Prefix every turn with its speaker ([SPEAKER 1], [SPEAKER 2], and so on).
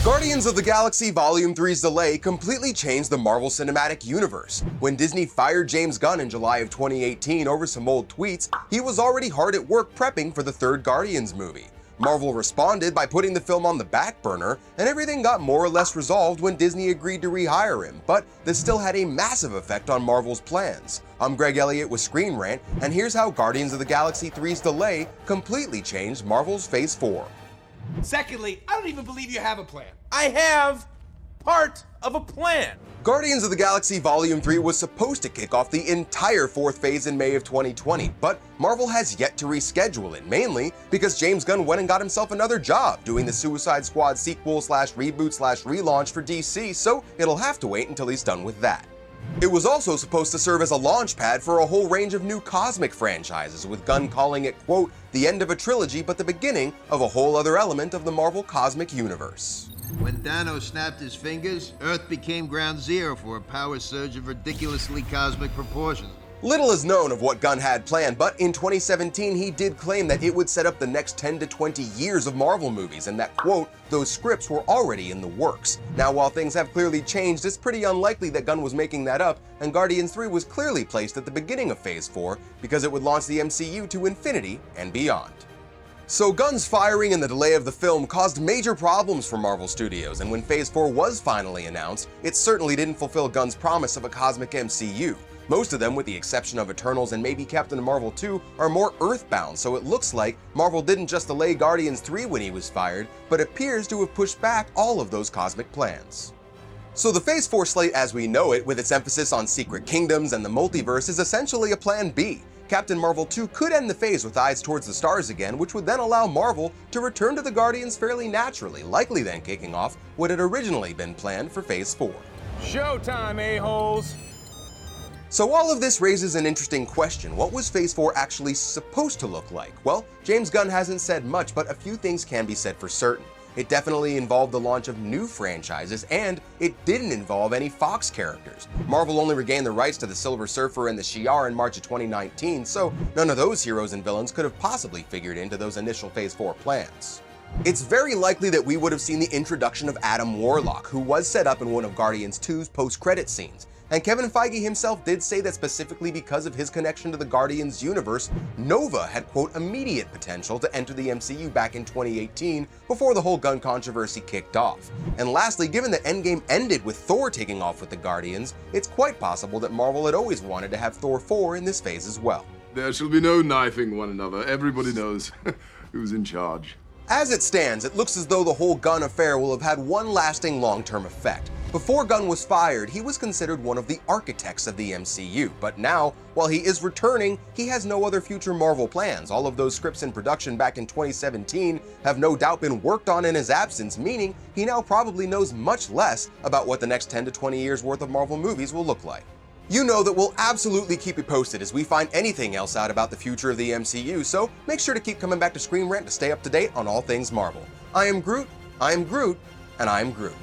[SPEAKER 1] Guardians of the Galaxy Volume 3's delay completely changed the Marvel Cinematic Universe. When Disney fired James Gunn in July of 2018 over some old tweets, he was already hard at work prepping for the third Guardians movie. Marvel responded by putting the film on the back burner, and everything got more or less resolved when Disney agreed to rehire him, but this still had a massive effect on Marvel's plans. I'm Greg Elliott with Screen Rant, and here's how Guardians of the Galaxy 3's delay completely changed Marvel's Phase 4.
[SPEAKER 2] Secondly, I don't even believe you have a plan. I have part of a plan.
[SPEAKER 1] Guardians of the Galaxy Volume 3 was supposed to kick off the entire fourth phase in May of 2020, but Marvel has yet to reschedule it, mainly because James Gunn went and got himself another job doing the Suicide Squad sequel/reboot/relaunch for DC, so it'll have to wait until he's done with that. It was also supposed to serve as a launch pad for a whole range of new cosmic franchises, with Gunn calling it, quote, the end of a trilogy but the beginning of a whole other element of the Marvel cosmic universe.
[SPEAKER 3] When Thanos snapped his fingers, Earth became ground zero for a power surge of ridiculously cosmic proportions.
[SPEAKER 1] Little is known of what Gunn had planned, but in 2017 he did claim that it would set up the next 10 to 20 years of Marvel movies, and that, quote, those scripts were already in the works. Now, while things have clearly changed, it's pretty unlikely that Gunn was making that up, and Guardians 3 was clearly placed at the beginning of Phase 4 because it would launch the MCU to infinity and beyond. So Gunn's firing and the delay of the film caused major problems for Marvel Studios, and when Phase 4 was finally announced, it certainly didn't fulfill Gunn's promise of a cosmic MCU. Most of them, with the exception of Eternals and maybe Captain Marvel 2, are more earthbound, so it looks like Marvel didn't just delay Guardians 3 when he was fired, but appears to have pushed back all of those cosmic plans. So the Phase 4 slate as we know it, with its emphasis on secret kingdoms and the multiverse, is essentially a plan B. Captain Marvel 2 could end the phase with eyes towards the stars again, which would then allow Marvel to return to the Guardians fairly naturally, likely then kicking off what had originally been planned for Phase 4.
[SPEAKER 2] Showtime, a-holes!
[SPEAKER 1] So all of this raises an interesting question. What was Phase 4 actually supposed to look like? Well, James Gunn hasn't said much, but a few things can be said for certain. It definitely involved the launch of new franchises, and it didn't involve any Fox characters. Marvel only regained the rights to the Silver Surfer and the Shi'ar in March of 2019, so none of those heroes and villains could have possibly figured into those initial Phase 4 plans. It's very likely that we would have seen the introduction of Adam Warlock, who was set up in one of Guardians 2's post-credit scenes. And Kevin Feige himself did say that specifically because of his connection to the Guardians universe, Nova had, quote, immediate potential to enter the MCU back in 2018 before the whole Gunn controversy kicked off. And lastly, given that Endgame ended with Thor taking off with the Guardians, it's quite possible that Marvel had always wanted to have Thor 4 in this phase as well.
[SPEAKER 4] There shall be no knifing one another. Everybody knows who's in charge.
[SPEAKER 1] As it stands, it looks as though the whole Gunn affair will have had one lasting long-term effect. Before Gunn was fired, he was considered one of the architects of the MCU, but now, while he is returning, he has no other future Marvel plans. All of those scripts in production back in 2017 have no doubt been worked on in his absence, meaning he now probably knows much less about what the next 10 to 20 years worth of Marvel movies will look like. You know that we'll absolutely keep you posted as we find anything else out about the future of the MCU, so make sure to keep coming back to Screen Rant to stay up to date on all things Marvel. I am Groot, and I am Groot.